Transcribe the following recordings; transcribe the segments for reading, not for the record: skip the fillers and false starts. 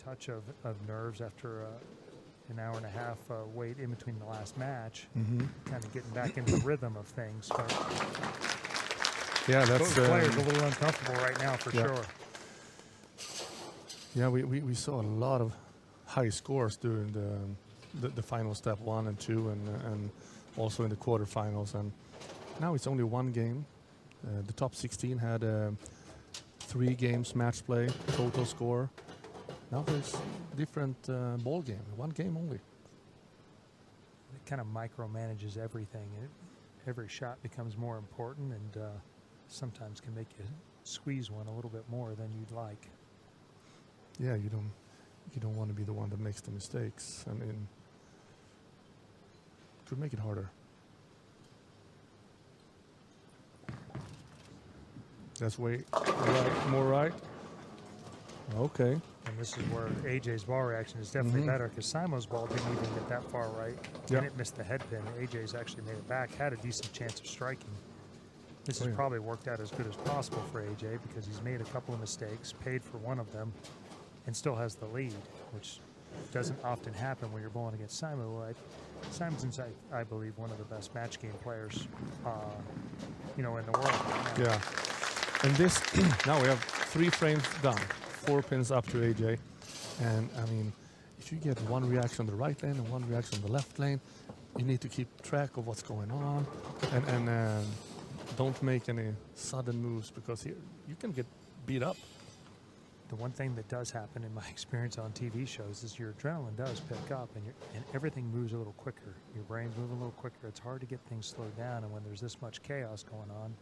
touch of nerves after an hour and a half wait in between the last match, kind of getting back into the rhythm of things. But yeah, that's both players a little uncomfortable right now for sure. Yeah, we saw a lot of high scores during the final step 1 and 2, and also in the quarterfinals. And now it's only one game. The top 16 had 3 games match play total score. Now there's different ball game, one game only. It kind of micromanages everything. Every shot becomes more important, and sometimes can make you squeeze one a little bit more than you'd like. Yeah, you don't want to be the one that makes the mistakes. I mean, could make it harder. That's way right, more right. Okay. And this is where AJ's ball reaction is definitely better, because Simo's ball didn't even get that far right. And it missed the head pin. AJ's actually made it back, had a decent chance of striking. This has probably worked out as good as possible for AJ, because he's made a couple of mistakes, paid for one of them, and still has the lead, which doesn't often happen when you're bowling against Simon. Simonsen's, I believe, one of the best match game players, in the world right now. Yeah. And this, now we have 3 frames done, 4 pins up to AJ. And I mean, if you get one reaction on the right lane and one reaction on the left lane, you need to keep track of what's going on, and don't make any sudden moves, because here you can get beat up. The one thing that does happen in my experience on TV shows is your adrenaline does pick up, and everything moves a little quicker. Your brain's moving a little quicker. It's hard to get things slowed down, and when there's this much chaos going on,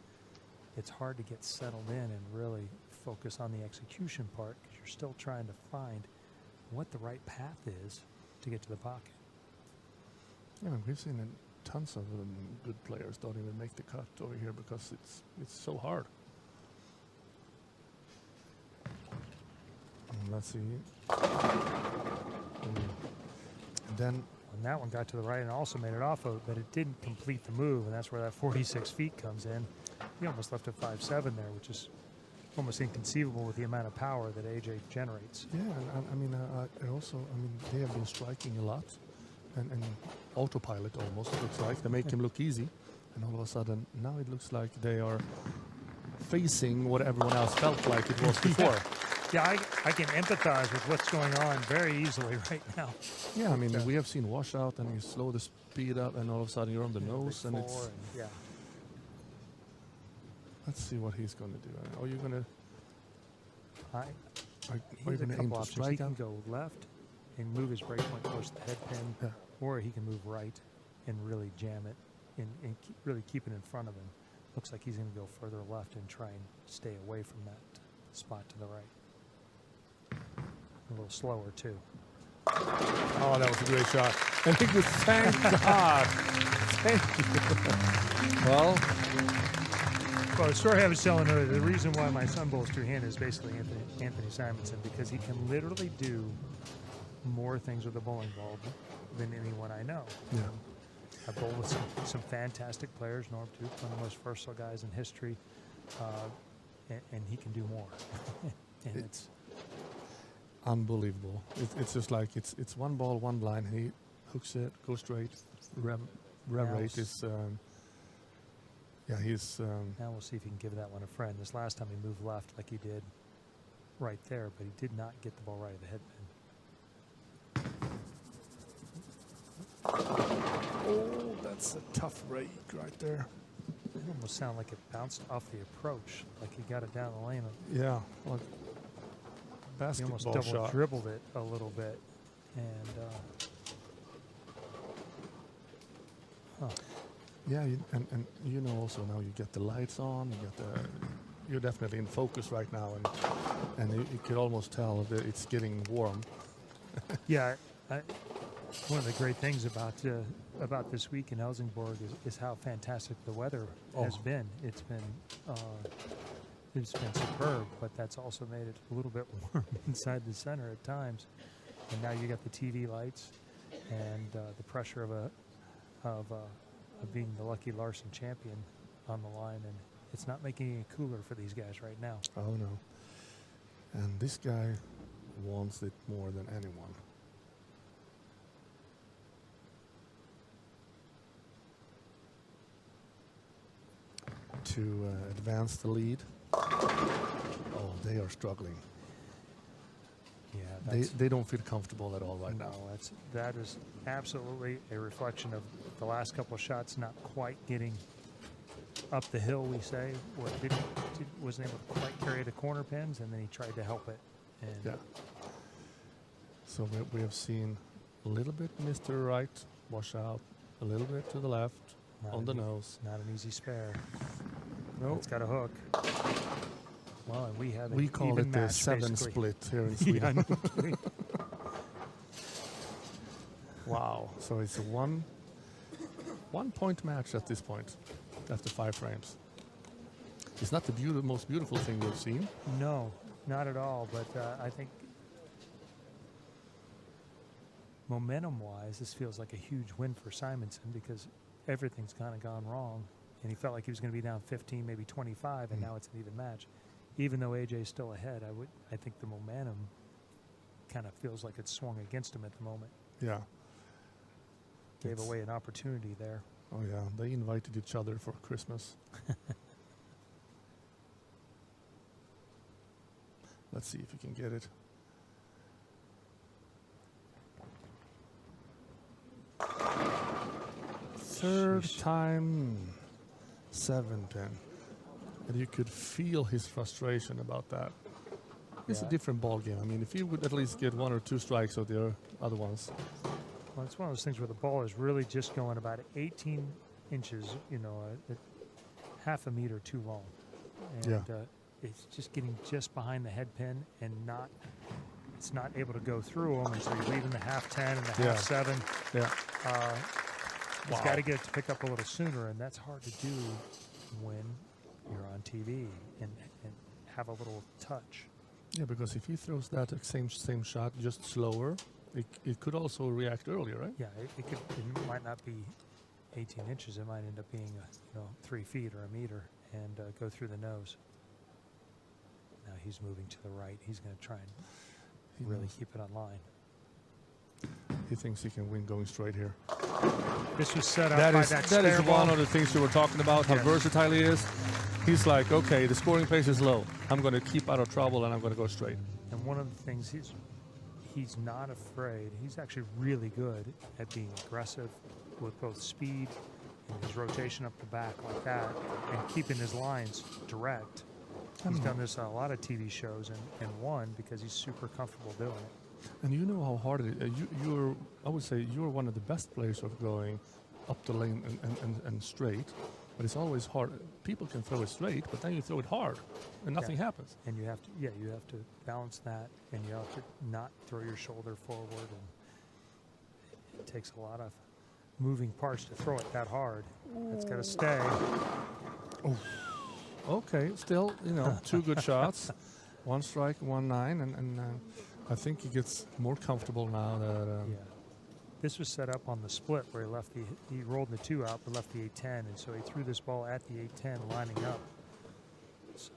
it's hard to get settled in and really focus on the execution part, because you're still trying to find what the right path is to get to the pocket. Yeah, we've seen tons of good players don't even make the cut over here because it's so hard. Let's see. And then and that one got to the right and also made it off of it, but it didn't complete the move, and that's where that 46 feet comes in. He almost left a 5-7 there, which is almost inconceivable with the amount of power that AJ generates. Yeah, and I mean, they have been striking a lot, and autopilot almost looks like. They make him look easy, and all of a sudden now it looks like they are facing what everyone else felt like it was before. Yeah, I can empathize with what's going on very easily right now. Yeah, I mean, we have seen washout, and you slow the speed up, and all of a sudden you're on the nose, and it's... yeah. Let's see what he's going to do. Are you going to... Are you going to aim to strike? He can go left and move his breakpoint close to the head pin, or he can move right and really jam it and really keep it in front of him. Looks like he's going to go further left and try and stay away from that spot to the right. A little slower, too. Oh, that was a great shot. And he was, thank God. Thank you. Well, the story I was telling earlier, the reason why my son bowls two-handed is basically Anthony Simonsen, because he can literally do more things with a bowling ball than anyone I know. Yeah. I bowl with some fantastic players, Norm Duke, one of the most versatile guys in history, and he can do more. And it's unbelievable. It's just like it's one ball, one blind. He hooks it, goes straight. Rev rate is. He's. Now we'll see if he can give that one a friend. This last time he moved left like he did right there, but he did not get the ball right at the head pin. Oh, that's a tough rake right there. It almost sounded like it bounced off the approach, like he got it down the lane. Yeah, like basketball he almost double shot. Dribbled it a little bit, and yeah, and you know also now you get the lights on, you're definitely in focus right now, and you could almost tell that it's getting warm. Yeah, one of the great things about this week in Helsingborg is how fantastic the weather has been. It's been superb, but that's also made it a little bit warm inside the center at times. And now you got the TV lights and the pressure of being the Lucky Larsen champion on the line, and it's not making it cooler for these guys right now. Oh no! And this guy wants it more than anyone. To advance the lead. Oh, they are struggling. Yeah, They don't feel comfortable at all right now. That is absolutely a reflection of the last couple of shots not quite getting up the hill, we say, or wasn't able to quite carry the corner pins, and then he tried to help it. And Yeah. So we have seen a little bit Mr. Right wash out, a little bit to the left, on the nose. Not an easy spare. No. It's got a hook. Well, and we have We call it the 7 split here in Sweden. Yeah, no kidding. Wow. So it's a one point match at this point, after 5 frames. It's not the most beautiful thing we've seen. No, not at all. But I think momentum-wise, this feels like a huge win for Simonsen because everything's kind of gone wrong. And he felt like he was going to be down 15, maybe 25, and now it's an even match. Even though AJ's still ahead, I think the momentum kind of feels like it's swung against him at the moment. Yeah. Gave away an opportunity there. Oh, yeah. They invited each other for Christmas. Let's see if we can get it. Third time, 7-10. And you could feel his frustration about that. It's a different ball game. I mean, if you would at least get 1 or 2 strikes of the other ones. Well, it's one of those things where the ball is really just going about 18 inches, half a meter too long. And it's just getting just behind the head pin and it's not able to go through them. And so you're leaving the half 10 and the half 7. Yeah. He's got to get it to pick up a little sooner, and that's hard to do when you're on TV and have a little touch. Yeah, because if he throws that same shot just slower, it could also react earlier, right? Yeah, it might not be 18 inches. It might end up being 3 feet or a meter and go through the nose. Now he's moving to the right. He's going to try and really keep it on line. He thinks he can win going straight here. This was set up by that That is ball. one of the things you were talking about, how versatile he is. He's like, okay, the scoring pace is low. I'm going to keep out of trouble, and I'm going to go straight. And one of the things he's not afraid. He's actually really good at being aggressive with both speed and his rotation up the back like that and keeping his lines direct. He's done this on a lot of TV shows and won because he's super comfortable doing it. And you know how hard it is. I would say you're one of the best players of going up the lane and straight, but it's always hard. People can throw it straight, but then you throw it hard, and nothing happens. And you have to balance that, and you have to not throw your shoulder forward. And it takes a lot of moving parts to throw it that hard. It's got to stay. Oh. Okay, still, 2 good shots, 1 strike, 1-9, and I think he gets more comfortable now that. This was set up on the split where he rolled the 2 out but left the 8-10, and so he threw this ball at the 8-10 lining up. So.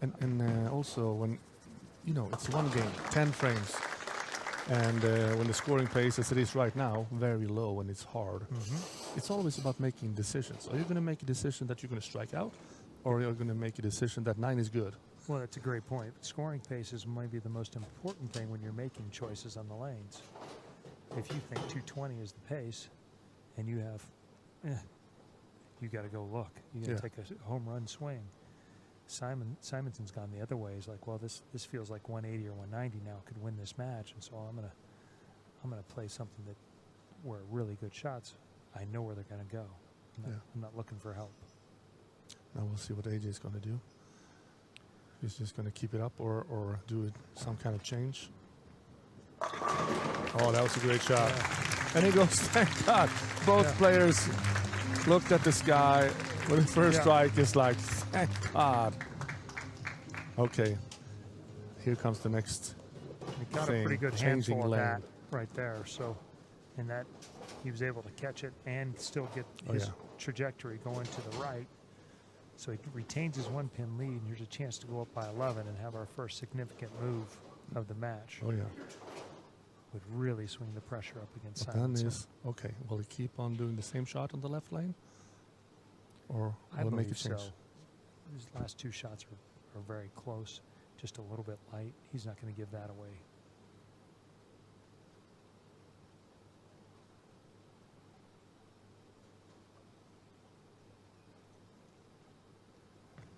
And also when, it's one game, 10 frames, and when the scoring pace as it is right now, very low and it's hard, it's always about making decisions. Are you going to make a decision that you're going to strike out, or are you going to make a decision that 9 is good? Well, that's a great point. Scoring pace is maybe the most important thing when you're making choices on the lanes. If you think 220 is the pace, and you have, you got to go look. You got to take a home run swing. Simonsen's gone the other way. He's like, well, this feels like 180 or 190 now could win this match, and so I'm gonna play something where really good shots. I know where they're gonna go. I'm not looking for help. Now we'll see what AJ's going to do. He's just going to keep it up or do some kind of change. Oh, that was a great shot. And he goes, thank God. Both players looked at the sky with the first strike. It's like, thank God. Okay. Here comes the next He got thing. a pretty good Changing handful of lane. that right there. So, in that, he was able to catch it and still get his trajectory going to the right. So he retains his 1-pin lead, and here's a chance to go up by 11 and have our first significant move. of the match. Oh, yeah. Would really swing the pressure up against But then Simonsen. is, okay, will he keep on doing the same shot on the left lane? Or I will it make a believe so. change? His last two shots are very close, just a little bit light. He's not going to give that away.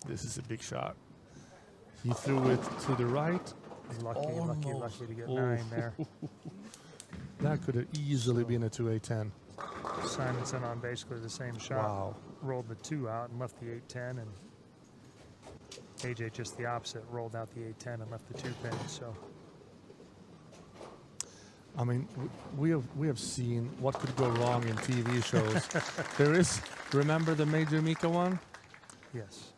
This is a big shot. He threw it to the right. Lucky Almost. to get Oh. 9 there. That could have easily been a 2-8-10. Simonsen on basically the same shot. Wow. Rolled the 2 out and left the 8-10, and AJ just the opposite, rolled out the 8-10 and left the 2 pin. So I mean, we have seen what could go wrong in TV shows. There is, remember the Major Mika one? yes,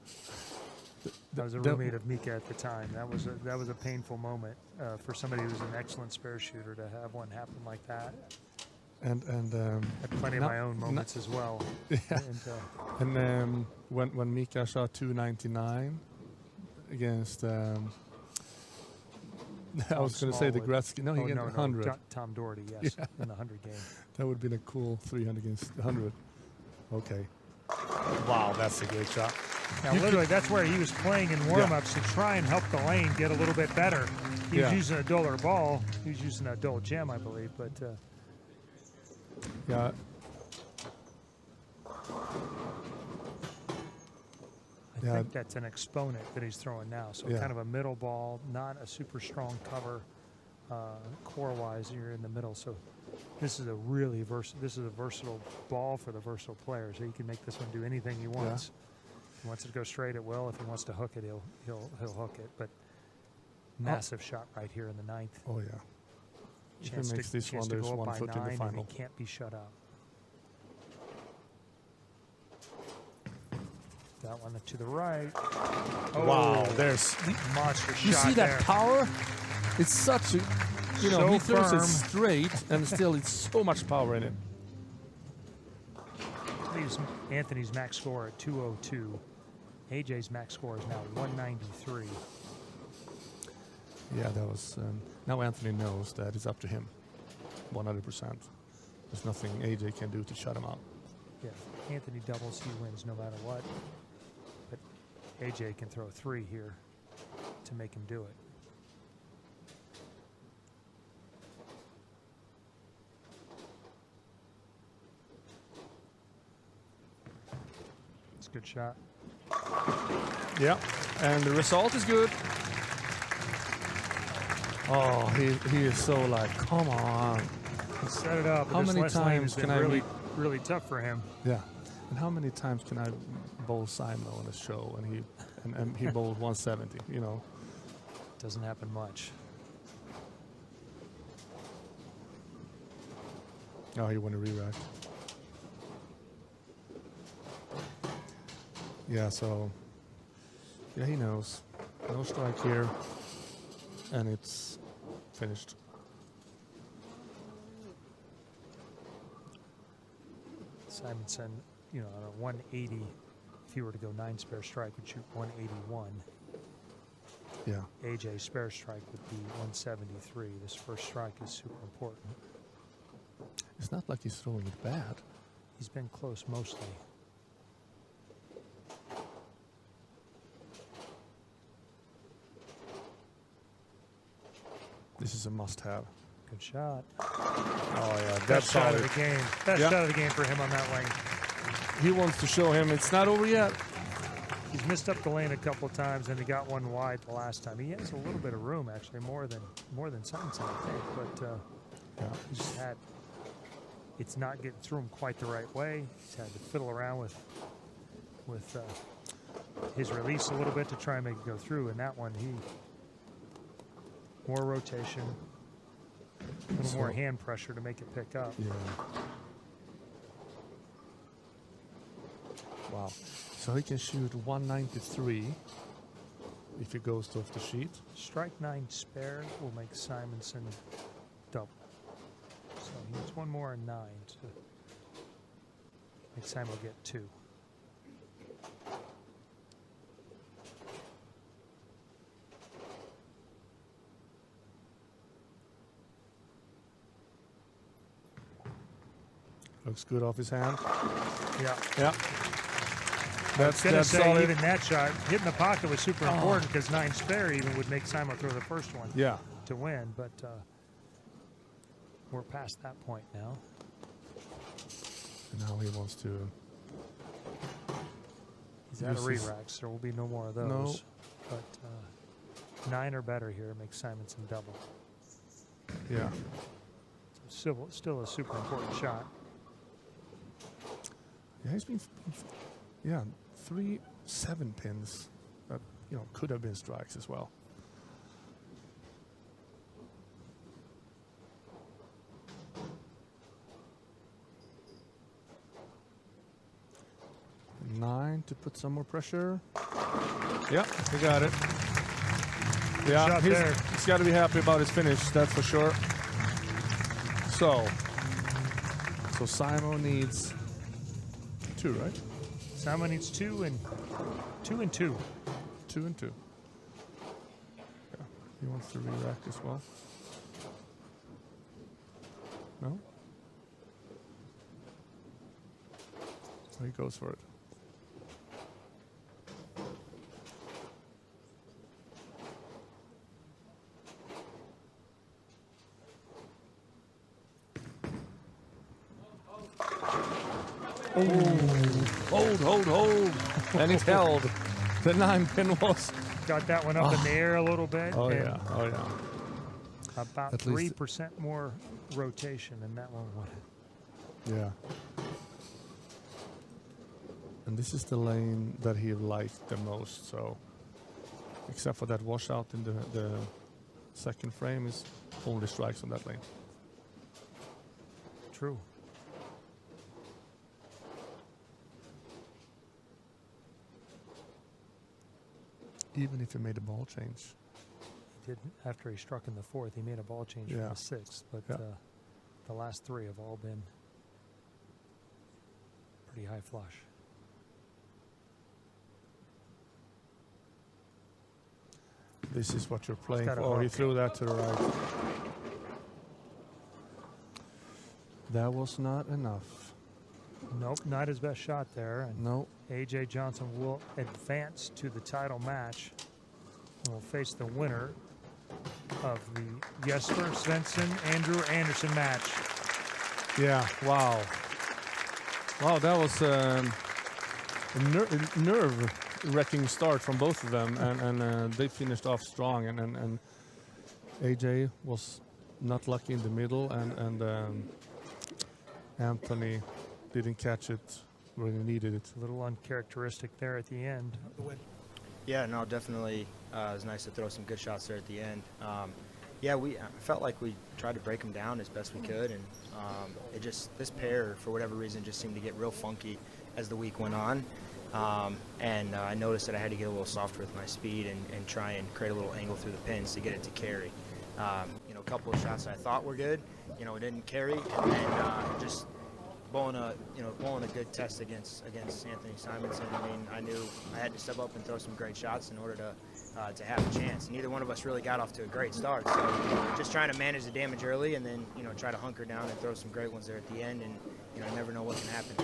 I was a roommate of Mika at the time. That was a painful moment for somebody who's an excellent spare shooter to have one happen like that. And Had plenty of my own moments as well. Yeah. And, when Mika shot 299 against, I was going to say the Gretzky. No, he got 100. Tom Doherty, yes, Yeah. in the 100 game. That would have been a cool 300 against 100. Okay. Wow, that's a great shot. Now, literally, that's where he was playing in warm-ups to try and help the lane get a little bit better. He was using a duller ball. He was using a dull gem, I believe, but... yeah. I think that's an exponent that he's throwing now. So kind of a middle ball, not a super strong cover. Core-wise, you're in the middle. So this is a really versatile ball for the versatile player. So he can make this one do anything he wants. If he wants it to go straight, it will. If he wants to hook it, he'll hook it. But massive shot right here in the 9th. Oh yeah. If he makes this one, there's 1 foot in the final. He can't be shut out. That one to the right. Oh, wow, there's monster shot. You see that there. power? It's such a, you know, So he throws firm. it straight, and still it's so much power in it. Leaves Anthony's max score at 202. AJ's max score is now 193. Yeah, that was. Now Anthony knows that it's up to him, 100%. There's nothing AJ can do to shut him out. Yeah, Anthony doubles, he wins no matter what. But AJ can throw 3 here to make him do it. It's a good shot. Yeah, and the result is good. Oh, he is so like, come on. He set it up. How this many last lane times has can been really tough for him? Yeah, and how many times can I bowl Simon on a show and he bowled 170? You know, Doesn't happen much. oh, you want to re-rack? Yeah, so yeah, he knows. No strike here, and it's finished. Simonsen, you know, on a 180, if he were to go 9 spare strike, would shoot 181. Yeah. AJ's spare strike would be 173. This first strike is super important. It's not like he's throwing it bad. He's been close mostly. This is a must-have. Good shot. Oh yeah, Best shot of the game. Best Yeah. shot of the game for him on that lane. He wants to show him it's not over yet. He's missed up the lane a couple of times, and he got one wide the last time. He has a little bit of room, actually, more than Simonsen, I think. But Yeah. he's just had. It's not getting through him quite the right way. He's had to fiddle around with his release a little bit to try and make it go through. And that one, more rotation, a little more hand pressure to make it pick up. Yeah. Wow. So he can shoot 193 if he goes off the sheet. Strike 9 spare will make Simonsen double. So he needs one more and 9 to make Simon get 2. Looks good off his hand. Yeah. Yeah. I was going to say, solid. even that shot, hitting the pocket was super important because 9 spare even would make Simon throw the first one Yeah. to win. But we're past that point now. And now he wants to. He's out of re-racks. There will be no more of those. No. But 9 or better here makes Simonsen double. Yeah. So still a super important shot. Yeah, he's been. Yeah, 3 7-pins that could have been strikes as well. Nine to put some more pressure. Yeah, he got it. Yeah, he's got to be happy about his finish, that's for sure. So Simon needs 2, right? Simon needs 2 and 2 and 2. 2 and 2. Yeah, he wants to re-rack as well. No? So he goes for it. Hold. And it's held. The 9-pin was. Got that one up in the air a little bit. Oh, yeah. About At 3% more rotation in that one. Yeah. And this is the lane that he liked the most. So, except for that washout in the second frame, is only strikes on that lane. True. Even if he made a ball change. He did after he struck in the 4th. He made a ball change from the 6th, but the last 3 have all been pretty high flush. This is what you're playing for. Oh, he threw that to the right. That was not enough. Nope, not his best shot there. And no. A.J. Johnson will advance to the title match and will face the winner of the Jesper Svensson Andrew Anderson match. Yeah, wow. Wow, that was a nerve-wracking start from both of them, and they finished off strong. And AJ was not lucky in the middle, and Anthony didn't catch it where he needed it. A little uncharacteristic there at the end. Yeah, no, definitely. It was nice to throw some good shots there at the end. Yeah, I felt like we tried to break them down as best we could, and this pair, for whatever reason, just seemed to get real funky as the week went on. And I noticed that I had to get a little softer with my speed and try and create a little angle through the pins to get it to carry. A couple of shots I thought were good, it didn't carry, and then just bowling a good test against Anthony Simonsen. I mean, I knew I had to step up and throw some great shots in order to have a chance. Neither one of us really got off to a great start, so just trying to manage the damage early and then try to hunker down and throw some great ones there at the end, and you never know what can happen.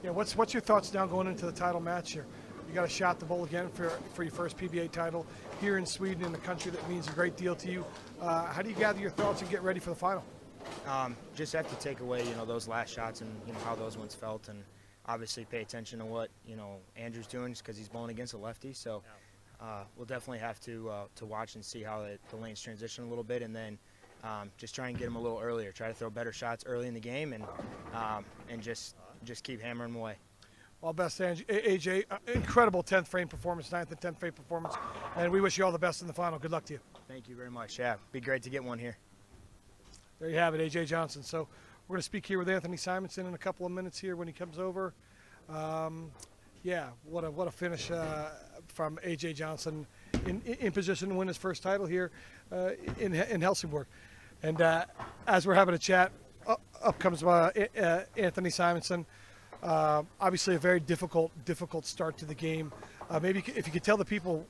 Yeah, what's your thoughts now going into the title match here? You got a shot to bowl again for your first PBA title here in Sweden, in the country that means a great deal to you. How do you gather your thoughts and get ready for the final? Just have to take away, those last shots and, how those ones felt, and obviously pay attention to what, Andrew's doing because he's bowling against a lefty. So we'll definitely have to watch and see how the lanes transition a little bit, and then just try and get him a little earlier. Try to throw better shots early in the game, and just keep hammering away. All best, AJ. Incredible 10th frame performance, 9th and 10th frame performance, and we wish you all the best in the final. Good luck to you. Thank you very much. Yeah, be great to get one here. There you have it, A.J. Johnson. So we're going to speak here with Anthony Simonsen in a couple of minutes here when he comes over. Yeah, what a finish from A.J. Johnson in position to win his first title here in Helsingborg. And as we're having a chat, up comes Anthony Simonsen. Obviously a very difficult start to the game. Maybe if you could tell the people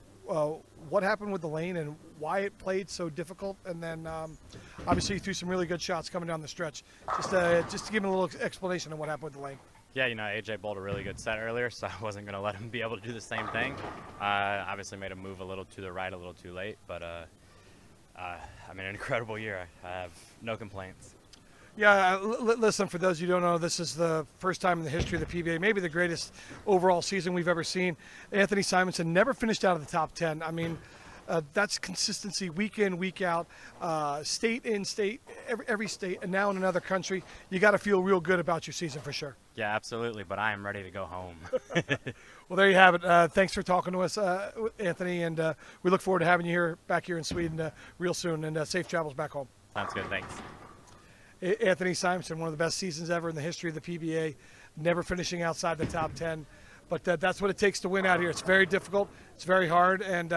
what happened with the lane and why it played so difficult, and then Obviously, you threw some really good shots coming down the stretch. Just to give him a little explanation on what happened with the lane. Yeah, AJ bowled a really good set earlier, so I wasn't going to let him be able to do the same thing. Obviously made a move a little to the right, a little too late, but an incredible year. I have no complaints. Yeah, listen, for those who don't know, this is the first time in the history of the PBA, maybe the greatest overall season we've ever seen. Anthony Simonsen never finished out of the top 10. That's consistency week in, week out, state in, state, every state, and now in another country. You got to feel real good about your season for sure. Yeah, absolutely, but I am ready to go home. Well, there you have it. Thanks for talking to us, Anthony, and we look forward to having you back here in Sweden real soon, and safe travels back home. Sounds good, thanks. Anthony Simonsen, one of the best seasons ever in the history of the PBA, never finishing outside the top 10. But that's what it takes to win out here. It's very difficult. It's very hard. And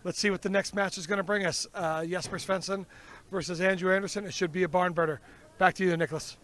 let's see what the next match is going to bring us. Jesper Svensson versus Andrew Anderson. It should be a barn burner. Back to you, Nicholas.